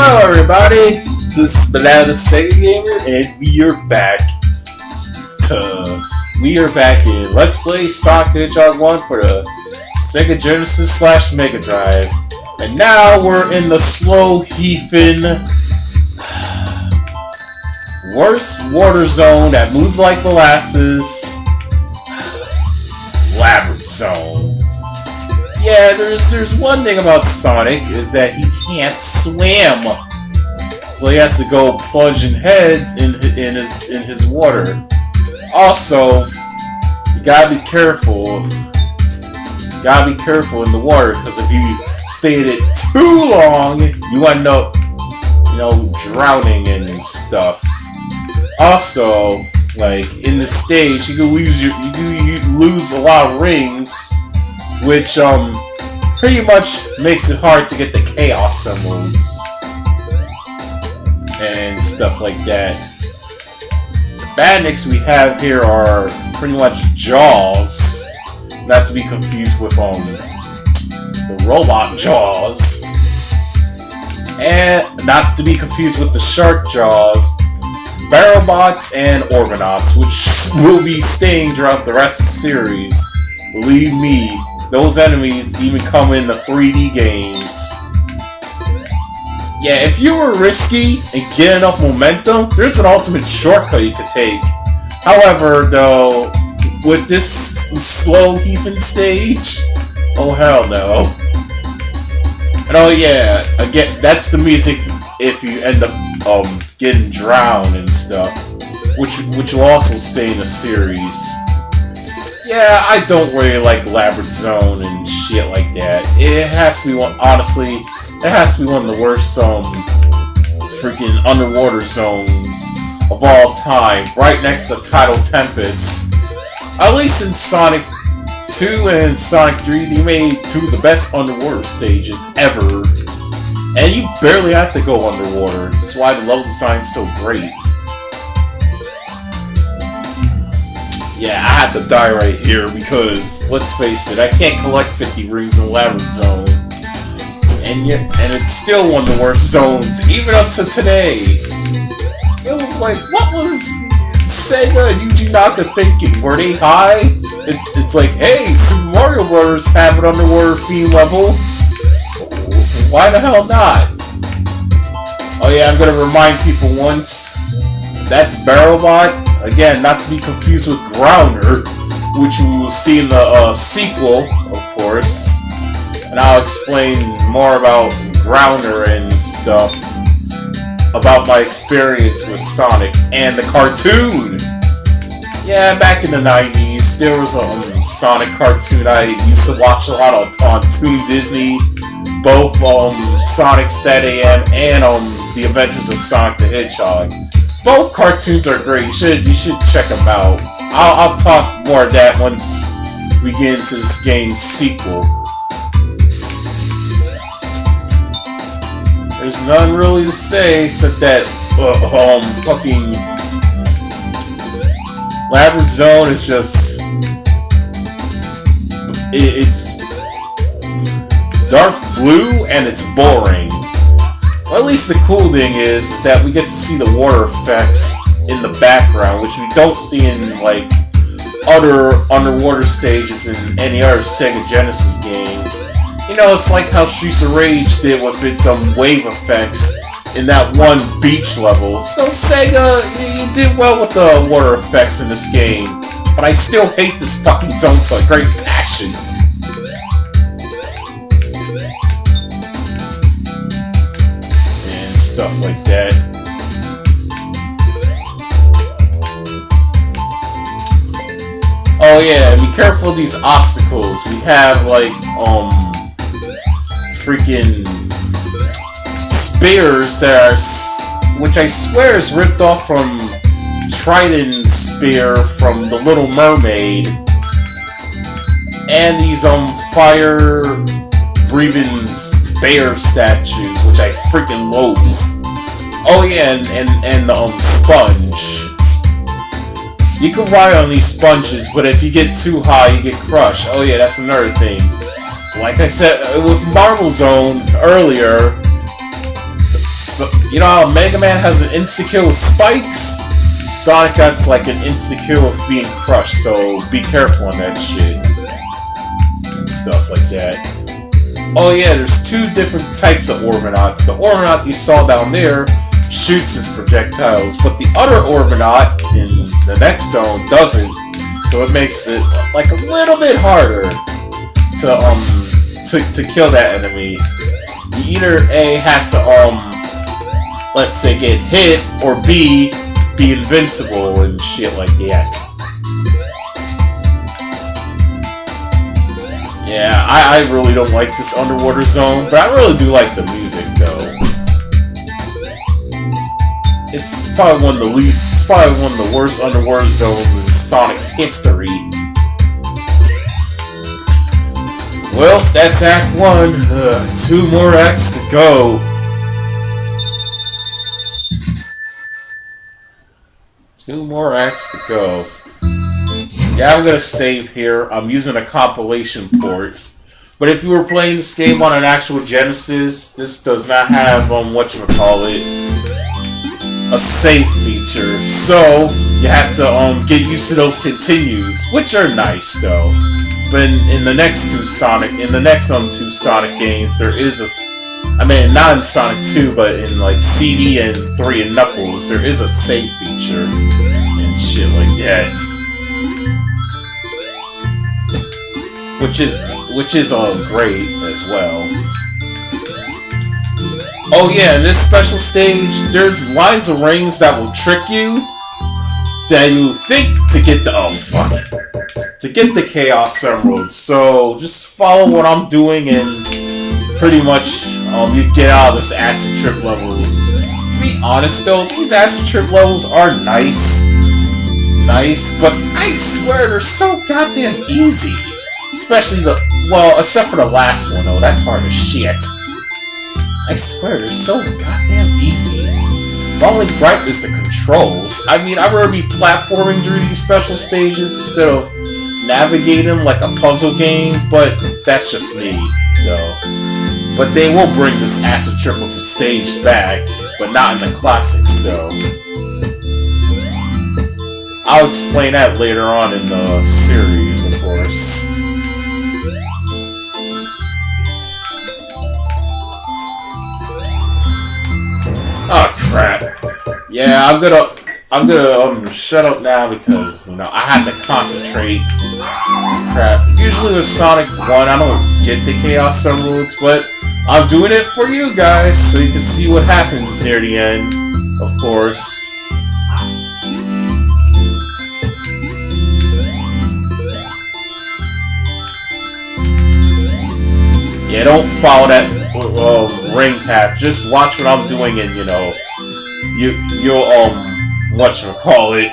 Hello everybody, this is Biliah the Sega Gamer, and we are back in Let's Play Sonic the Hedgehog 1 for the Sega Genesis / Mega Drive. And now we're in the slow heaving worst water zone that moves like molasses. Labyrinth zone. Yeah, there's one thing about Sonic, is that he can't swim. So he has to go plunging heads in his water. Also, you gotta be careful. You gotta be careful in the water, because if you stay in it too long, you end up, drowning and stuff. Also, like in the stage, you can lose a lot of rings, which pretty much makes it hard to get the Chaos Emeralds and stuff like that. The badniks we have here are pretty much Jaws, not to be confused with the robot Jaws, and not to be confused with the shark Jaws, Barrelbots, and Orgonauts, which will be staying throughout the rest of the series. Believe me, those enemies even come in the 3D games. Yeah, if you were risky and get enough momentum, there's an ultimate shortcut you could take. However, though, with this slow heaving stage, oh hell no. And oh yeah, again, that's the music if you end up getting drowned and stuff, which will also stay in the series. Yeah, I don't really like Labyrinth Zone and shit like that. It has to be one, honestly, it has to be one of the worst freaking underwater zones of all time, right next to Tidal Tempest. At least in Sonic 2 and Sonic 3, they made two of the best underwater stages ever. And you barely have to go underwater. That's why the level design's so great. Yeah, I had to die right here because, let's face it, I can't collect 50 rings in the Labyrinth Zone. And it's still one of the worst zones, even up to today. It was like, what was Sega and Yuji Naka thinking? Were they high? It's like, hey, Super Mario Bros. Have an underwater theme level. Why the hell not? Oh yeah, I'm gonna remind people once, that's Barrelbot. Again, not to be confused with Grounder, which we will see in the sequel, of course. And I'll explain more about Grounder and stuff, about my experience with Sonic and the cartoon. Yeah, back in the 90s, there was a Sonic cartoon I used to watch a lot on Toon Disney. Both Sonic Saturday AM and The Adventures of Sonic the Hedgehog. Both cartoons are great. You should check them out. I'll talk more of that once we get into this game's sequel. There's nothing really to say except that fucking Labyrinth Zone is just it's dark blue and it's boring. Well, at least the cool thing is that we get to see the water effects in the background, which we don't see in like other underwater stages in any other Sega Genesis game. It's like how Streets of Rage did with its wave effects in that one beach level. So Sega, you did well with the water effects in this game, but I still hate this fucking zone to a great passion. Stuff like that. Oh yeah, be careful of these obstacles. We have like freaking spears that are, which I swear is ripped off from Trident's spear from The Little Mermaid, and these fire breathing bear statues, which I freaking loathe. Oh yeah, and the sponge. You can ride on these sponges, but if you get too high, you get crushed. Oh yeah, that's another thing. Like I said with Marble Zone earlier, You know how Mega Man has an insta-kill with spikes? Sonic got like an insta-kill with being crushed, so be careful on that shit. And stuff like that. Oh yeah, there's two different types of Orbinauts. The Orbinaut you saw down there shoots his projectiles, but the other Orbinaut in the next zone doesn't. So it makes it like a little bit harder to kill that enemy. You either A, have to let's say get hit, or B, be invincible and shit like that. Yeah, I really don't like this underwater zone, but I really do like the music though. It's probably one of the worst underwater zones in Sonic history. Well, that's Act 1. 2 more acts to go. 2 more acts to go. Yeah, I'm gonna save here. I'm using a compilation port. But if you were playing this game on an actual Genesis, this does not have, whatchamacallit, a save feature. So, you have to, get used to those continues, which are nice, though. But in the next two Sonic games, there is a, not in Sonic 2, but in, like, CD and 3 and Knuckles, there is a save feature and shit like that. Which is great as well. Oh yeah, in this special stage, there's lines of rings that will trick you. That you think to get the Chaos Emerald. So just follow what I'm doing, and pretty much you get out of this acid trip levels. To be honest though, these acid trip levels are nice, but I swear they're so goddamn easy. Especially except for the last one though, that's hard as shit. I swear, they're so goddamn easy. The only gripe is the controls. I'd rather be platforming through these special stages instead of navigating like a puzzle game, but that's just me, though. But they will bring this acid trip of a stage back, but not in the classics, though. I'll explain that later on in the series, of course. Oh crap! Yeah, I'm gonna shut up now because I have to concentrate. Crap. Usually with Sonic 1, I don't get the Chaos Emeralds, but I'm doing it for you guys so you can see what happens near the end. Of course. Yeah, don't follow that ring path. Just watch what I'm doing, and you'll whatchamacallit,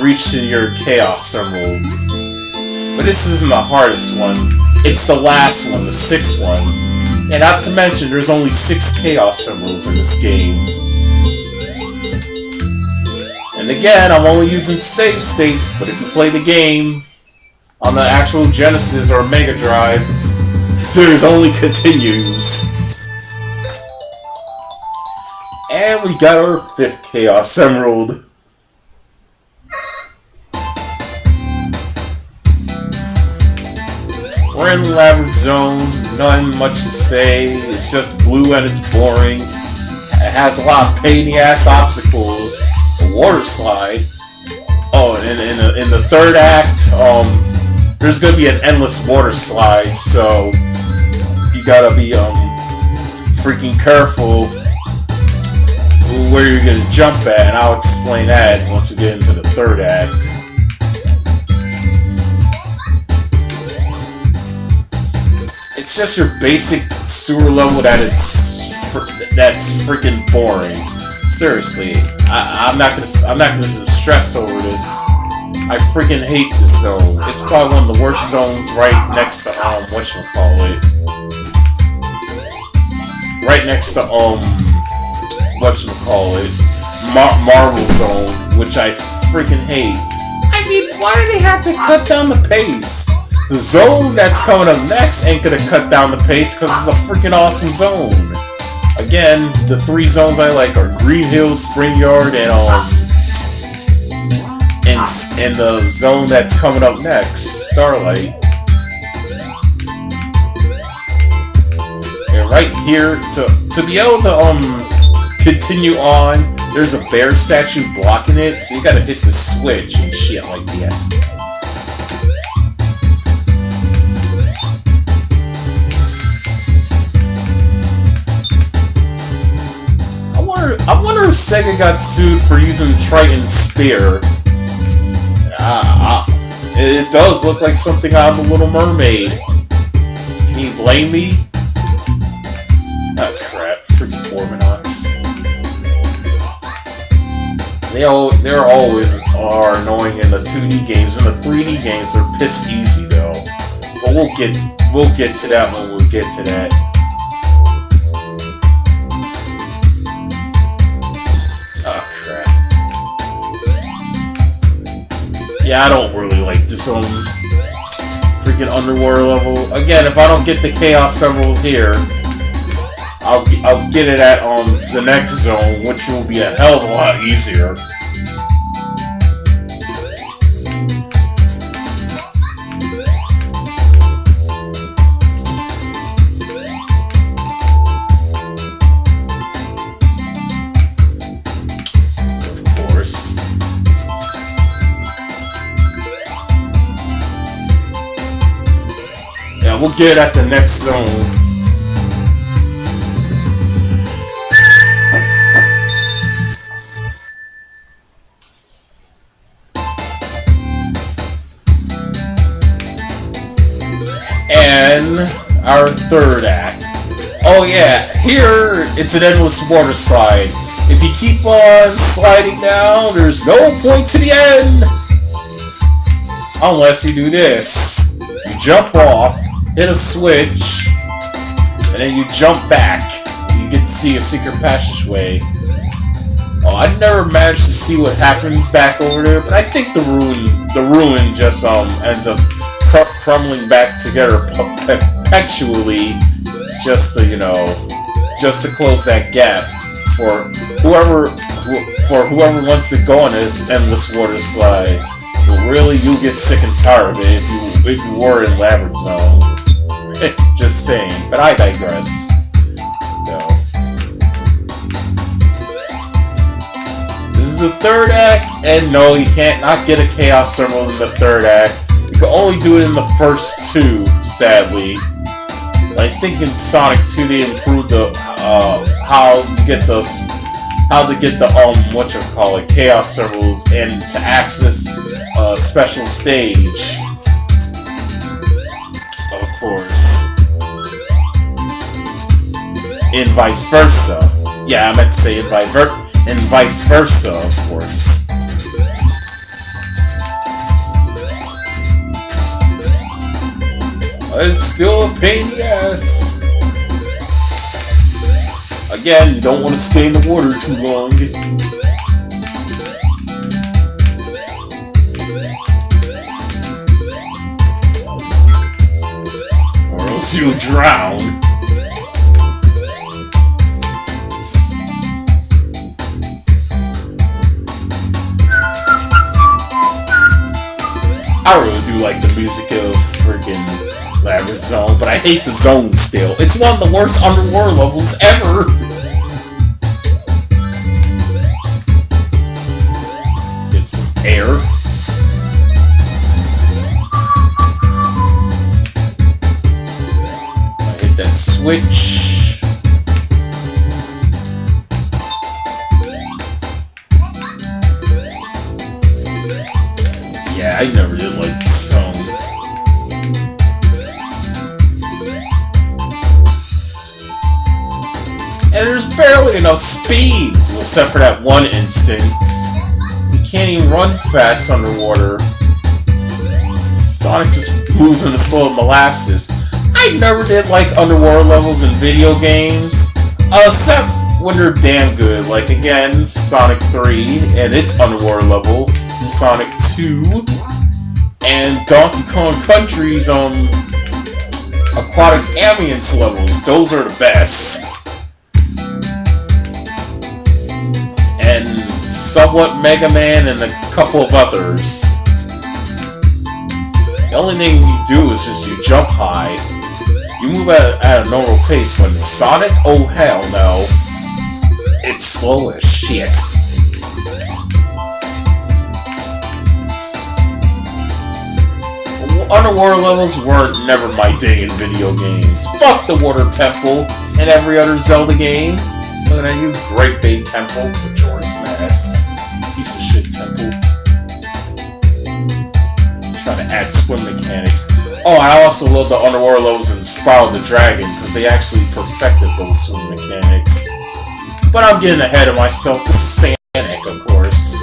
reach to your Chaos Emerald. But this isn't the hardest one. It's the last one, the 6th one. And not to mention, there's only 6 Chaos Emeralds in this game. And again, I'm only using save states, but if you play the game on the actual Genesis or Mega Drive, there's only continues. And we got our 5th Chaos Emerald. We're in the Labyrinth Zone, nothing much to say, it's just blue and it's boring. It has a lot of pain-in-the-ass obstacles, a water slide. Oh, and in the 3rd act, there's gonna be an endless water slide, so you gotta be freaking careful where you're gonna jump at, and I'll explain that once we get into the 3rd act. It's just your basic sewer level that's freaking boring. Seriously, I'm not gonna stress over this. I freaking hate this zone. It's probably one of the worst zones right next to, whatchamacallit. Right next to, Marvel Zone, which I freaking hate. Why do they have to cut down the pace? The zone that's coming up next ain't gonna cut down the pace because it's a freaking awesome zone. Again, the 3 zones I like are Green Hills, Spring Yard, and the zone that's coming up next, Starlight. And right here, to be able to continue on, there's a bear statue blocking it, so you gotta hit the switch and shit like that. I wonder if Sega got sued for using Triton's spear. It does look like something out of The Little Mermaid. Can you blame me? Oh crap, freaking Mormonauts. They're always annoying in the 2D games. In the 3D games, they're piss easy though. But we'll get to that when we get to that. Yeah, I don't really like this freaking underwater level. Again, if I don't get the Chaos Emerald here, I'll get it at the next zone, which will be a hell of a lot easier. We'll get it at the next zone. And our third act. Oh yeah, here it's an endless water slide. If you keep on sliding down, there's no point to the end. Unless you do this. You jump off, hit a switch, and then you jump back. You get to see a secret passageway. Oh, I never managed to see what happens back over there, but I think the ruin just ends up crumbling back together perpetually, just to just to close that gap for whoever wants to go on this endless water slide. But really, you'll get sick and tired of it if you were in Labyrinth Zone. Just saying, but I digress. No. This is the third act, and no, you can't not get a Chaos Emerald in the third act. You can only do it in the first 2, sadly. I think in Sonic 2 they improved the how to get the Chaos Emeralds and to access a special stage. Of course. In vice versa. Yeah, I meant to say in vice versa, of course. It's still a pain in the ass. Again, you don't want to stay in the water too long. Or else you'll drown. I really do like the music of freaking Labyrinth Zone, but I hate the zone still. It's one of the worst underwater levels ever! Get some air. I hit that switch. Yeah, I never did like this zone. And there's barely enough speed, except for that one instance. You can't even run fast underwater. Sonic just moves in the slow molasses. I never did like underwater levels in video games, except when they're damn good. Like again, Sonic 3 and its underwater level, Sonic 2, and Donkey Kong Country's aquatic ambience levels. Those are the best. somewhat Mega Man, and a couple of others. The only thing you do is just you jump high. You move at a normal pace, when Sonic, oh hell no. It's slow as shit. Underwater levels weren't never my thing in video games. Fuck the Water Temple and every other Zelda game. Looking at you, Great Bay Temple, Majora's Mask. Piece of shit temple. Trying to add swim mechanics. Oh, I also love the underwater levels in Spiral the Dragon, because they actually perfected those swim mechanics. But I'm getting ahead of myself. This is Sonic, of course.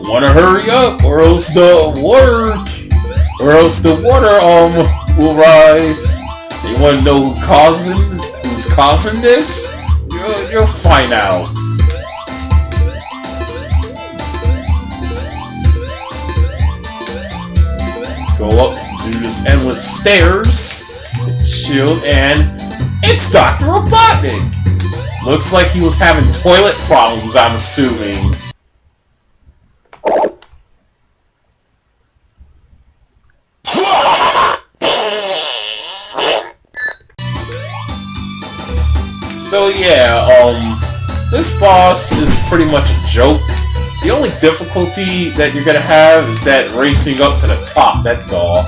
Wanna hurry up, or else the water will rise. You wanna know who's causing this? You'll find out. Go up, do this endless stairs, shield, and it's Dr. Robotnik! Looks like he was having toilet problems, I'm assuming. So yeah, this boss is pretty much a joke. The only difficulty that you're gonna have is that racing up to the top, that's all.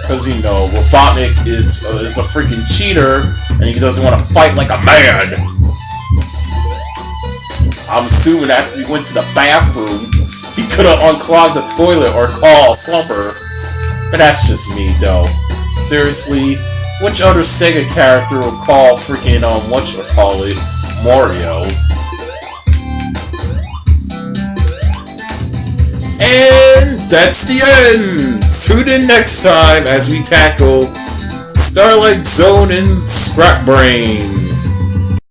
Because, you know, Robotnik is a freaking cheater, and he doesn't want to fight like a man. I'm assuming after he went to the bathroom, he could have unclogged the toilet or called a plumber. But that's just me, though. Seriously, which other Sega character would call freaking, whatchamacallit, Mario? And that's the end! Tune in next time as we tackle Starlight Zone and Scrap Brain.